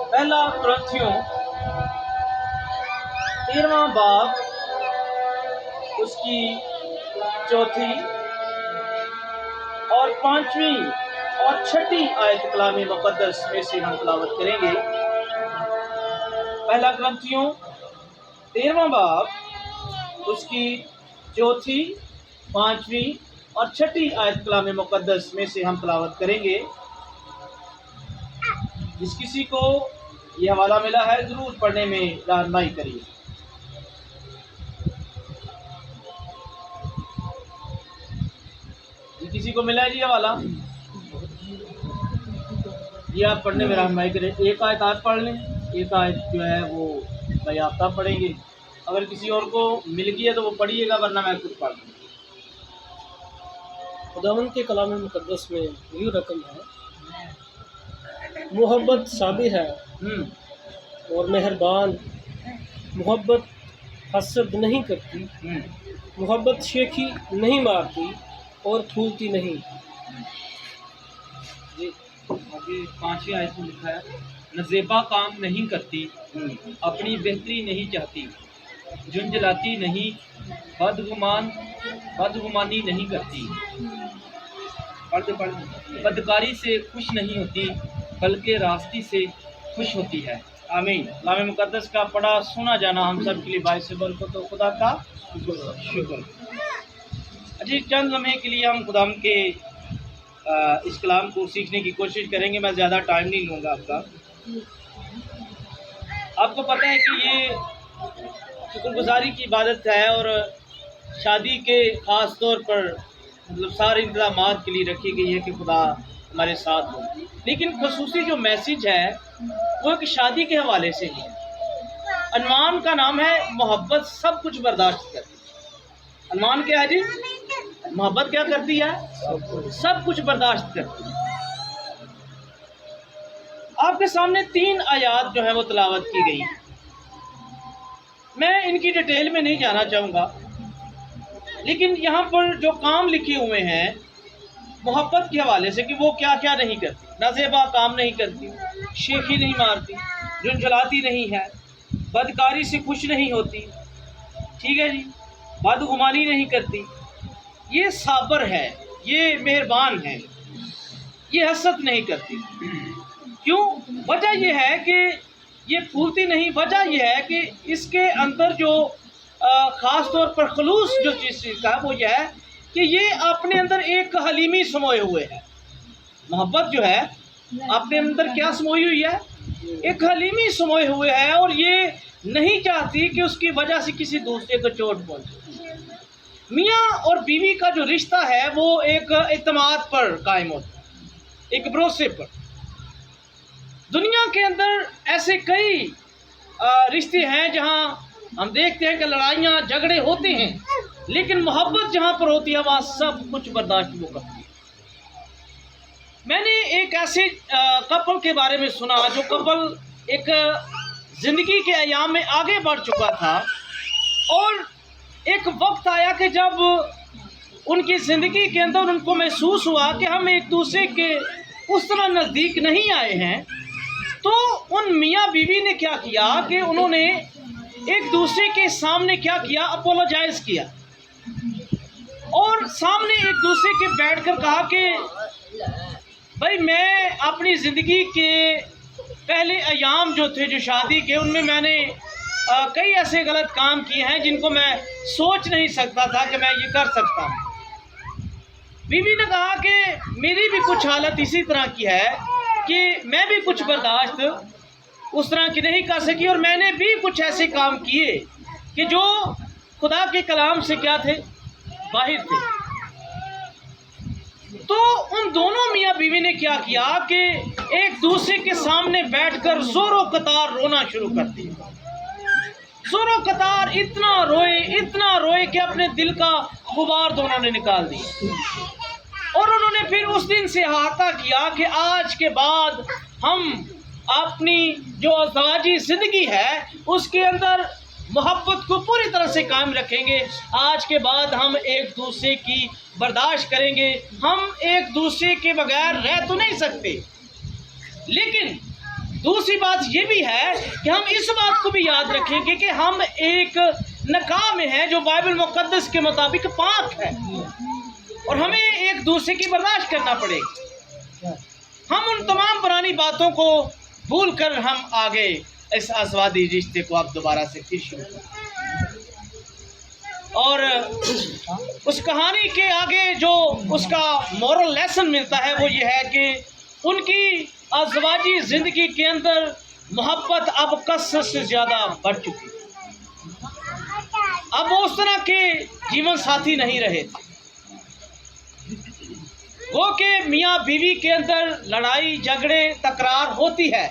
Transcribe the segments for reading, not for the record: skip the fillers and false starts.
पहला कुरिन्थियों 13वां बाब उसकी 4थी और 5वीं और 6ठी आयत कलाम मुक़द्दस में से हम तिलावत करेंगे। पहला कुरिन्थियों 13वां बाब उसकी 4थी, 5वीं और 6ठी आयत कलाम मुक़द्दस में से हम तिलावत करेंगे। जिस किसी को यह हवाला मिला है ज़रूर पढ़ने में रहनुमाई करिए। किसी को मिला है जी हवाला, ये आप पढ़ने में रहनुमाई करें। एक आयत आप पढ़ लें, एक आयत जो है वो भाई आफ्ताब पढ़ेंगे। अगर किसी और को मिल गया तो वो पढ़िएगा, वरना मैं खुद पढ़ लूँगा। खुदावंद के कलाम मुक़द्दस में यूँ रकम है, मोहब्बत साबिर है और मेहरबान, मोहब्बत हसद नहीं करती, मोहब्बत शेखी नहीं मारती और फूलती नहीं। जी आगे 5वीं आयत में लिखा है, नज़ेबा काम नहीं करती, अपनी बेहतरी नहीं चाहती, झुंझलाती नहीं, बदगुमानी नहीं करती, बदकारी से खुश नहीं होती, बल्कि रास्ती से खुश होती है। आमीन। कलाम मुक़द्दस का पढ़ा सुना जाना हम सब के लिए बाइस बरकत तो खुदा का शुक्र। अजी चंद लम्हे के लिए हम खुदा के इस कलाम को सीखने की कोशिश करेंगे। मैं ज़्यादा टाइम नहीं लूँगा आपका। आपको पता है कि ये शुक्रगुजारी की इबादत है और शादी के ख़ास तौर पर मतलब सारे इंतज़ामात के लिए रखी गई है कि खुदा हमारे साथ हो। लेकिन ख़ुसूसी जो मैसेज है वो एक शादी के हवाले से ही है। अनवान का नाम है मोहब्बत सब कुछ बर्दाश्त करती है। अनवान क्या है जी? मोहब्बत क्या करती है? सब कुछ बर्दाश्त करती है। आपके सामने 3 आयात जो है वो तिलावत की गई। मैं इनकी डिटेल में नहीं जाना चाहूँगा, लेकिन यहाँ पर जो काम लिखे हुए हैं मोहब्बत के हवाले से कि वो क्या क्या नहीं करती। नज़ेबा काम नहीं करती, शेखी नहीं मारती, झुंझलाती नहीं है, बदकारी से खुश नहीं होती, ठीक है जी, बदगुमानी नहीं करती, ये साबर है, ये मेहरबान है, ये हसद नहीं करती। क्यों? वजह यह है कि ये फूलती नहीं। वजह यह है कि इसके अंदर जो ख़ास तौर पर खलूस जो चीज़ का है वो यह है कि ये अपने अंदर एक हलीमी समोए हुए है। मोहब्बत जो है अपने अंदर क्या समोई हुई है? एक हलीमी समोए हुए है और ये नहीं चाहती कि उसकी वजह से किसी दूसरे को चोट पहुंचे। मियाँ और बीवी का जो रिश्ता है वो एक इत्मीनान पर कायम होता है, एक भरोसे पर। दुनिया के अंदर ऐसे कई रिश्ते हैं जहाँ हम देखते हैं कि लड़ाइयाँ झगड़े होते हैं, लेकिन मोहब्बत जहाँ पर होती है वहाँ सब कुछ बर्दाश्त वो करती है। मैंने एक ऐसे कपल के बारे में सुना जो कपल एक ज़िंदगी के अयाम में आगे बढ़ चुका था और एक वक्त आया कि जब उनकी ज़िंदगी के अंदर उनको महसूस हुआ कि हम एक दूसरे के उस तरह नज़दीक नहीं आए हैं। तो उन मियाँ बीवी ने क्या किया कि उन्होंने एक दूसरे के सामने क्या किया? अपोलोजाइज़ किया और सामने एक दूसरे के बैठकर कहा कि भाई मैं अपनी ज़िंदगी के पहले अयाम जो थे जो शादी के, उनमें मैंने कई ऐसे गलत काम किए हैं जिनको मैं सोच नहीं सकता था कि मैं ये कर सकता हूँ। बीवी ने कहा कि मेरी भी कुछ हालत इसी तरह की है कि मैं भी कुछ बर्दाश्त उस तरह की नहीं कर सकी और मैंने भी कुछ ऐसे काम किए कि जो खुदा के कलाम से क्या थे? बाहर थे। तो उन दोनों मियाँ बीवी ने क्या किया कि एक दूसरे के सामने बैठकर जोरों कतार रोना शुरू कर दिया। जोरों कतार इतना रोए कि अपने दिल का गुबार दोनों ने निकाल दिया। और उन्होंने फिर उस दिन से अहाता किया कि आज के बाद हम अपनी जो अज़वाजी ज़िंदगी है उसके अंदर मोहब्बत को पूरी तरह से कायम रखेंगे। आज के बाद हम एक दूसरे की बर्दाश्त करेंगे, हम एक दूसरे के बगैर रह तो नहीं सकते, लेकिन दूसरी बात ये भी है कि हम इस बात को भी याद रखेंगे कि हम एक निकाह में हैं जो बाइबल मुकद्दस के मुताबिक पाक है, और हमें एक दूसरे की बर्दाश्त करना पड़ेगा। हम उन तमाम पुरानी बातों को भूल कर हम आगे इस आसवादी रिश्ते को आप दोबारा से फिर शुरू करें। और उस कहानी के आगे जो उसका मॉरल लेसन मिलता है वो ये है कि उनकी अज़वाजी ज़िंदगी के अंदर मोहब्बत अब कसरत से ज़्यादा बढ़ चुकी है। अब वो उस तरह के जीवन साथी नहीं रहे थे। वो के मियाँ बीवी के अंदर लड़ाई झगड़े तकरार होती है,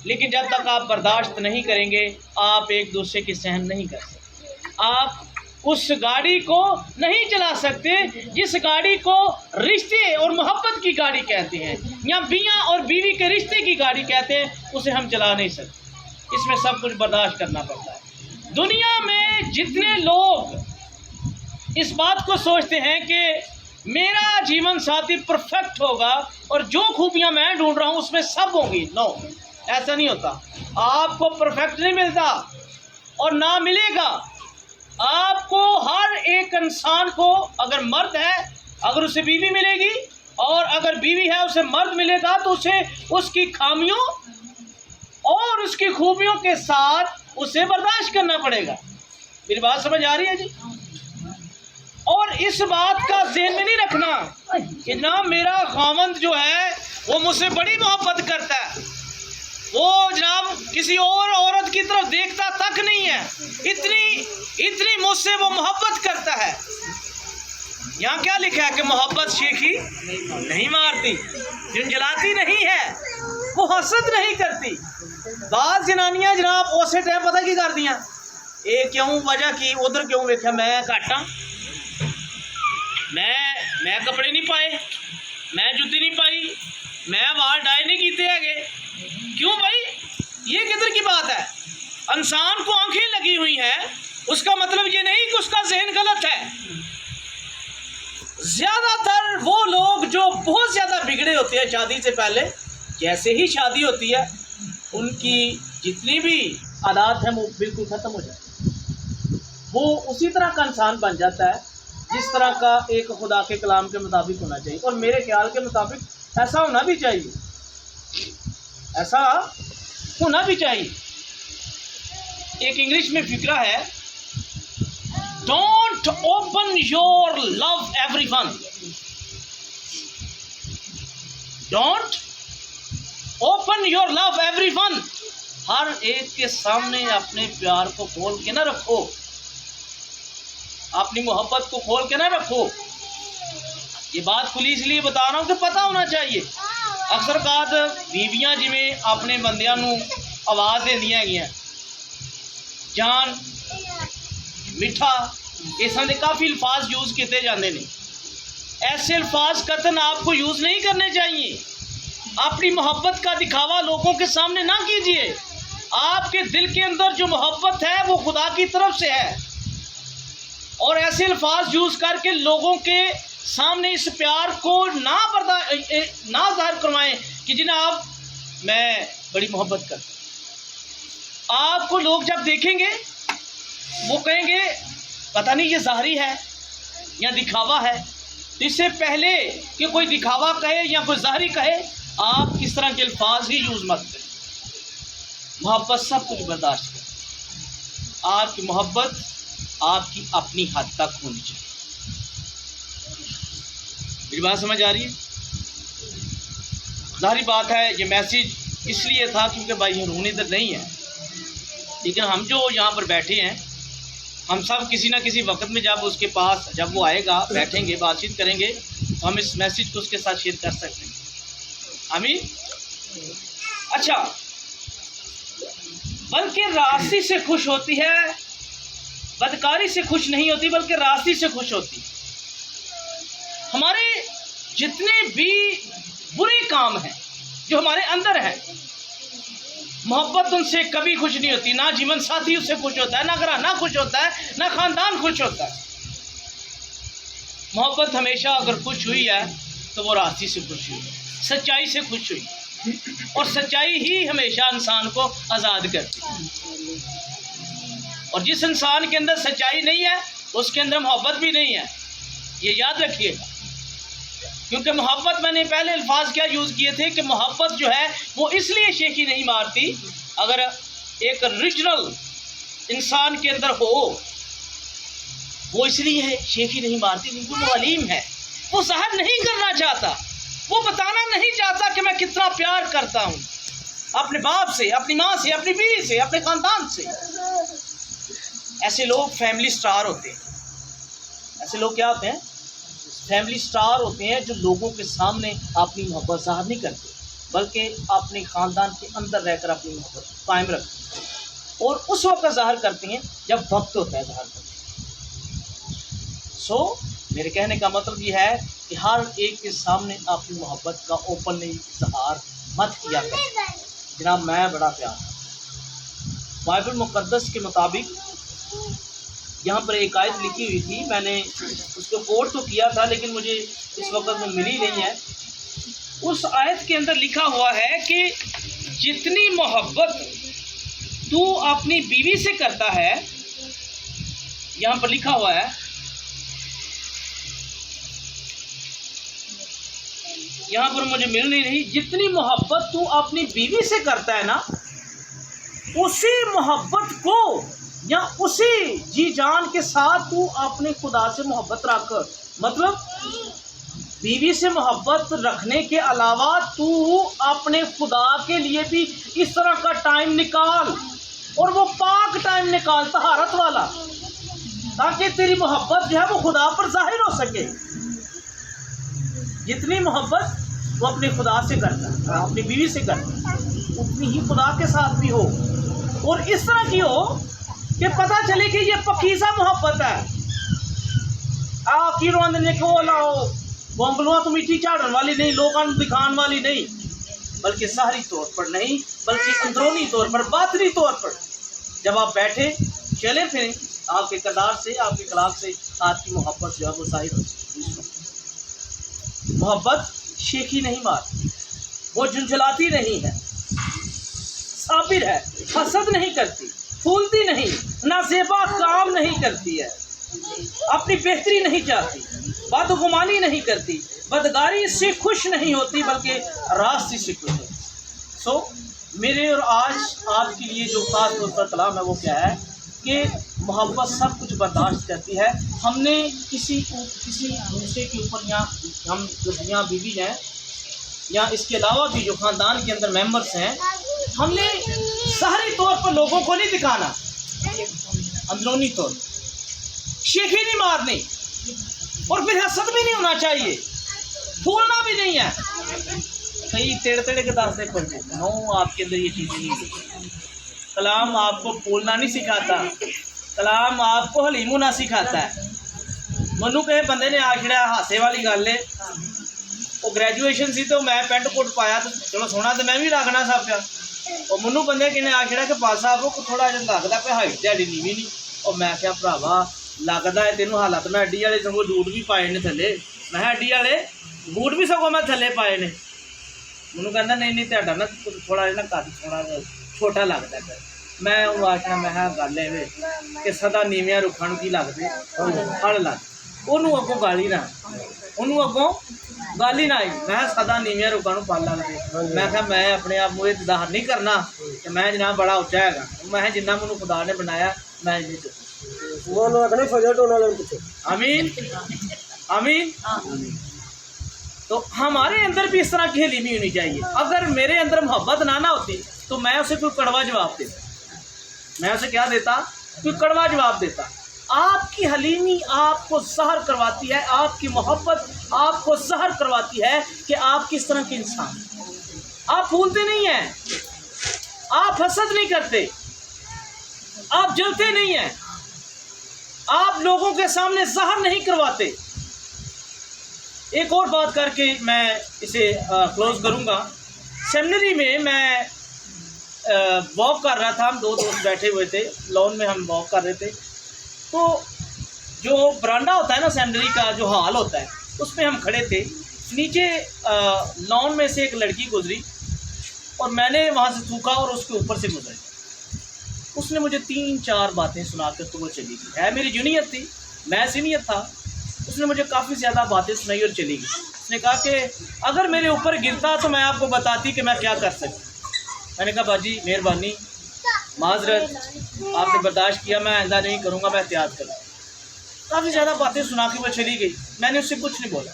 लेकिन जब तक आप बर्दाश्त नहीं करेंगे आप एक दूसरे की सहन नहीं कर सकते। आप उस गाड़ी को नहीं चला सकते जिस गाड़ी को रिश्ते और मोहब्बत की गाड़ी कहते हैं, या मियाँ और बीवी के रिश्ते की गाड़ी कहते हैं, उसे हम चला नहीं सकते। इसमें सब कुछ बर्दाश्त करना पड़ता है। दुनिया में जितने लोग इस बात को सोचते हैं कि मेरा जीवन साथी परफेक्ट होगा और जो खूबियाँ मैं ढूंढ रहा हूँ उसमें सब होंगी, नो, ऐसा नहीं होता। आपको परफेक्ट नहीं मिलता और ना मिलेगा। आपको हर एक इंसान को, अगर मर्द है अगर उसे बीवी मिलेगी और अगर बीवी है उसे मर्द मिलेगा, तो उसे उसकी खामियों और उसकी खूबियों के साथ उसे बर्दाश्त करना पड़ेगा। मेरी बात समझ आ रही है जी? और इस बात का ज़हन में नहीं रखना कि ना मेरा खामंद जो है वो मुझसे बड़ी मोहब्बत करता है, वो जनाब किसी और औरत की तरफ देखता तक नहीं है, इतनी मुझसे वो मोहब्बत करता है। यहाँ क्या लिखा है कि मोहब्बत शेखी नहीं मारती, झुंझलाती नहीं है, वो हसद नहीं करती। बात जनानियां जनाब उस टाइम पता की कर दियाँ, ये क्यों वजह की उधर क्यों वेख्या मैं घट हाँ, मैं कपड़े नहीं पाए, मैं जुत्ती नहीं पाई, मैं वाल डाई नहीं कीते है। क्यों भाई, ये किधर की बात है? इंसान को आंखें लगी हुई हैं, उसका मतलब ये नहीं कि उसका ज़हन गलत है। ज़्यादातर वो लोग जो बहुत ज़्यादा बिगड़े होते हैं शादी से पहले, जैसे ही शादी होती है उनकी जितनी भी आदत है वो बिल्कुल ख़त्म हो जाती है। वो उसी तरह का इंसान बन जाता है जिस तरह का एक खुदा के कलाम के मुताबिक होना चाहिए, और मेरे ख्याल के मुताबिक ऐसा होना भी चाहिए, ऐसा होना भी चाहिए। एक इंग्लिश में फिक्रा है, don't open your love everyone, don't open your love everyone, हर एक के सामने अपने प्यार को खोल के ना रखो, अपनी मोहब्बत को खोल के ना रखो। ये बात खुली इसलिए बता रहा हूँ कि पता होना चाहिए। अक्सर बात बीवियां जिमें अपने बंदियां नू आवाज़ देंदियां हैगियां, जान, मिठा, इस तरह के काफ़ी अल्फाज यूज़ किए जाते हैं। ऐसे अल्फाज कतन आपको यूज़ नहीं करने चाहिए। अपनी मोहब्बत का दिखावा लोगों के सामने ना कीजिए। आपके दिल के अंदर जो मोहब्बत है वो खुदा की तरफ से है, और ऐसे अल्फाज यूज़ करके लोगों के सामने इस प्यार को ना जाहिर करवाएं कि जनाब मैं बड़ी मोहब्बत करता। आपको लोग जब देखेंगे वो कहेंगे पता नहीं ये ज़ाहरी है या दिखावा है। तो इससे पहले कि कोई दिखावा कहे या कोई ज़ाहरी कहे, आप इस तरह के अल्फाज ही यूज़ मत करें। मोहब्बत सब कुछ बर्दाश्त करें। आपकी मोहब्बत आपकी अपनी हद तक होनी चाहिए। मेरी बात समझ आ रही है? ज़ाहिर बात है ये मैसेज इसलिए था क्योंकि भाई हरून इधर नहीं है, लेकिन हम जो यहाँ पर बैठे हैं हम सब किसी ना किसी वक्त में जब उसके पास जब वो आएगा, बैठेंगे, बातचीत करेंगे, तो हम इस मैसेज को उसके साथ शेयर कर सकते हैं। आमीन। अच्छा, बल्कि रास्ते से खुश होती है, बदकारी से खुश नहीं होती, बल्कि रास्ते से खुश होती। हमारे जितने भी बुरे काम हैं जो हमारे अंदर हैं, मोहब्बत उनसे कभी खुश नहीं होती। ना जीवन साथी उससे खुश होता है, ना घराना खुश होता है, ना खानदान खुश होता है। मोहब्बत हमेशा अगर खुश हुई है तो वो रास्ते से खुश हुई, सच्चाई से खुश हुई। और सच्चाई ही हमेशा इंसान को आज़ाद करती है। और जिस इंसान के अंदर सच्चाई नहीं है उसके अंदर मोहब्बत भी नहीं है, ये याद रखिएगा। क्योंकि मोहब्बत, मैंने पहले अल्फाज क्या यूज़ किए थे कि मोहब्बत जो है वो इसलिए शेखी नहीं मारती, अगर एक ओरिजिनल इंसान के अंदर हो वो इसलिए शेखी नहीं मारती क्योंकि वो अलीम है, वो ज़ाहिर नहीं करना चाहता, वो बताना नहीं चाहता कि मैं कितना प्यार करता हूँ अपने बाप से, अपनी माँ से, अपनी बीवी से, अपने ख़ानदान से। ऐसे लोग फैमिली स्टार होते हैं। ऐसे लोग क्या होते हैं? फैमिली स्टार होते हैं, जो लोगों के सामने अपनी मोहब्बत ज़ाहिर नहीं करते बल्कि अपने ख़ानदान के अंदर रहकर अपनी मोहब्बत कायम रखते हैं, और उस वक्त ज़ाहिर करते हैं जब वक्त होता है ज़ाहिर करते हैं। मेरे कहने का मतलब ये है कि हर एक के सामने अपनी मोहब्बत का ओपनली इज़हार मत किया करें। जनाब, मैं बड़ा प्यार, बाइबल मुक़द्दस के मुताबिक यहाँ पर एक आयत लिखी हुई थी, मैंने उसको कोट तो किया था लेकिन मुझे इस वक्त में मिली नहीं है। उस आयत के अंदर लिखा हुआ है कि जितनी मोहब्बत तू अपनी बीवी से करता है, यहाँ पर लिखा हुआ है, यहाँ पर मुझे मिल नहीं रही, जितनी मोहब्बत तू अपनी बीवी से करता है ना, उसी मोहब्बत को या उसी जी जान के साथ तू अपने खुदा से मोहब्बत रख। मतलब बीवी से मोहब्बत रखने के अलावा तू अपने खुदा के लिए भी इस तरह का टाइम निकाल, और वो पाक टाइम निकाल, तहारत वाला, ताकि तेरी मोहब्बत जो है वो खुदा पर जाहिर हो सके। जितनी मोहब्बत वो अपने खुदा से करता है, अपनी बीवी से करता है, उतनी ही खुदा के साथ भी हो, और इस तरह की हो कि पता चले कि ये पकीज़ा मोहब्बत है। की रोंदने को लाओ बोंगलुआ तो मिट्टी झाड़न वाली नहीं, लोगों दिखाने वाली नहीं, बल्कि ज़ाहरी तौर पर नहीं, बल्कि अंदरूनी तौर पर, बातनी तौर पर जब आप बैठे चले फिरें, आपके किरदार से, आपके कलाम से आपकी मोहब्बत जो है वो जाहिर हो। मोहब्बत शेखी नहीं मारती, वो झुंझलाती नहीं है, साबिर है, हसद नहीं करती, फूलती नहीं, नाज़ेबा काम नहीं करती है, अपनी बेहतरी नहीं चाहती, बदगुमानी नहीं करती, बदगारी से खुश नहीं होती बल्कि रास्ते से खुश होती। मेरे और आज आपके लिए जो ख़ास तौर पर कलाम है वो क्या है कि मोहब्बत सब कुछ बर्दाश्त करती है। हमने किसी दूसरे के ऊपर, या हम जो यहाँ बीवी हैं या इसके अलावा भी जो ख़ानदान के अंदर मेंबर्स हैं, हमने ज़ाहिरी तौर पर लोगों को नहीं दिखाना, अंदरूनी तौर शेखी नहीं मारनी, और फिर हसद भी नहीं होना चाहिए, फूलना भी नहीं है। कई टेढ़े के दास से खोलते नो, आपके अंदर ये चीज़ें नहीं है। कलाम आपको फूलना नहीं सिखाता, कलाम आपको हलीम होना सिखाता है। मनु कहे बंदे ने आखिड़ा हासे वाली गल है, वो ग्रेजुएशन सी तो मैं पेंट कोट पाया तो चलो सोना तो मैं भी रखना सा पिया, और मनु बंदे किने आखिड़ा कि पास साहब को थोड़ा जिहा लगता पे हाइट ध्याड़ी नीवी नहीं, और मैं क्या भरावा लगता है तेनों हालत, मैं अड्डी वाले सगों बूट भी पाए ने थले, मैं अड्डी वाले बूट भी सगों मैं थले पाए ने। मैनू कहता नहीं तुहाडा ना थोड़ा जिहा कद थोड़ा छोटा लगता है। मैं वो आखना मैं गल है कि सदा नीवियां रुखा की लगते फल लग, उन्होंने अगों गाली ना, उन्होंने अगों गल ही ना आई, मैं सदा नीवियां रुखा फल लगते। मैं क्या मैं अपने आप को इजहार नहीं करना कि मैं जनाब बड़ा उच्चा है, मैं जिन्ना मैनू खुदा ने बनाया मैं आमीन आमीन। तो हमारे अंदर भी इस तरह की हलीमी होनी चाहिए। अगर मेरे अंदर मोहब्बत ना होती तो मैं उसे कोई कड़वा जवाब देता, मैं उसे क्या देता, कोई कड़वा जवाब देता। आपकी हलीमी आपको ज़हर करवाती है, आपकी मोहब्बत आपको ज़हर करवाती है कि आप किस तरह के इंसान। आप भूलते नहीं हैं, आप हसद नहीं करते, आप जलते नहीं हैं, आप लोगों के सामने ज़हर नहीं करवाते। एक और बात करके मैं इसे क्लोज करूँगा। सेमिनरी में मैं वॉक कर रहा था, हम दो दोस्त बैठे हुए थे, लॉन में हम वॉक कर रहे थे। तो जो बरांडा होता है ना सेमिनरी का, जो हॉल होता है, उसमें हम खड़े थे। नीचे लॉन में से एक लड़की गुजरी, और मैंने वहाँ से थूका और उसके ऊपर से गुजर गया। उसने मुझे 3-4 बातें सुनाकर तो वो चली गई। है मेरी जूनियर थी, मैं सीनियर था। उसने मुझे काफ़ी ज़्यादा बातें सुनाई और चली गई। उसने कहा कि अगर मेरे ऊपर गिरता तो मैं आपको बताती कि मैं क्या कर सकती। मैंने कहा बाजी मेहरबानी, माजरत, आपने बर्दाश्त किया, मैं आइंदा नहीं करूँगा, मैं एहतियात करूँ। काफ़ी ज़्यादा बातें सुना के वो चली गई। मैंने उससे कुछ नहीं बोला।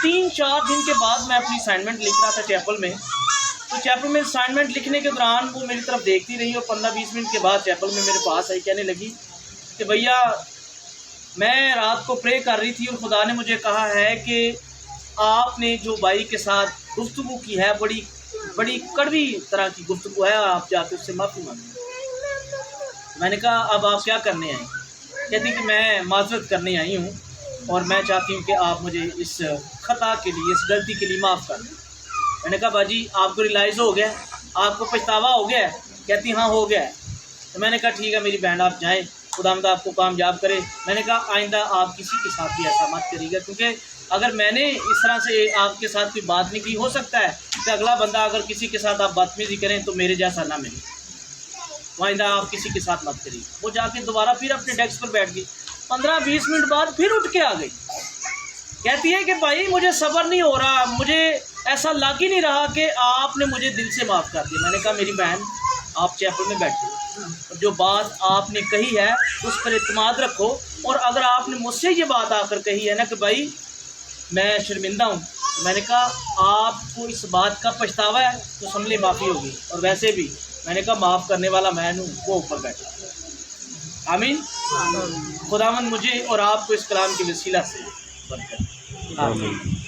3-4 दिन के बाद मैं अपनी असाइनमेंट लिख रहा था चैपल में। तो चैपल में असाइनमेंट लिखने के दौरान वो मेरी तरफ देखती रही और 15-20 मिनट के बाद चैपल में मेरे पास आई, कहने लगी कि भैया मैं रात को प्रे कर रही थी और खुदा ने मुझे कहा है कि आपने जो भाई के साथ गुफ्तगू की है, बड़ी कड़वी तरह की गुफ्तगू है, आप जाके उससे माफ़ी मांगे। मैंने कहा अब आप क्या करने आए? कहती कि मैं माजरत करने आई हूँ और मैं चाहती हूँ कि आप मुझे इस ख़ता के लिए, इस गलती के लिए माफ़ कर दें। मैंने कहा बाजी आपको रियलाइज़ हो गया, आपको पछतावा हो गया? कहती हाँ हो गया। तो मैंने कहा ठीक है मेरी बहन आप जाएँ, खुदावंद आपको कामयाब करे। मैंने कहा आइंदा आप किसी के साथ भी ऐसा मत करिएगा, क्योंकि अगर मैंने इस तरह से आपके साथ कोई बात नहीं की, हो सकता है कि अगला बंदा अगर किसी के साथ आप बदतमीजी करें तो मेरे जैसा ना मिले। तो आइंदा आप किसी के साथ मत करिए। वो जाके दोबारा फिर अपने डेस्क पर बैठ गई। 15-20 मिनट बाद फिर उठ के आ गई। कहती है कि भाई मुझे सब्र नहीं हो रहा, मुझे ऐसा लग ही नहीं रहा कि आपने मुझे दिल से माफ़ कर दिया। मैंने कहा मेरी बहन आप चैपल में बैठे, जो बात आपने कही है उस पर इत्मीनान रखो, और अगर आपने मुझसे ये बात आकर कही है ना कि भाई मैं शर्मिंदा हूँ, तो मैंने कहा आपको इस बात का पछतावा है तो समझ माफ़ी होगी, और वैसे भी मैंने कहा माफ़ करने वाला मैं हूँ, वो ऊपर बैठा। आमीन। खुदावंद मुझे और आपको इस कलाम के वसीला से बरकत। आमीन।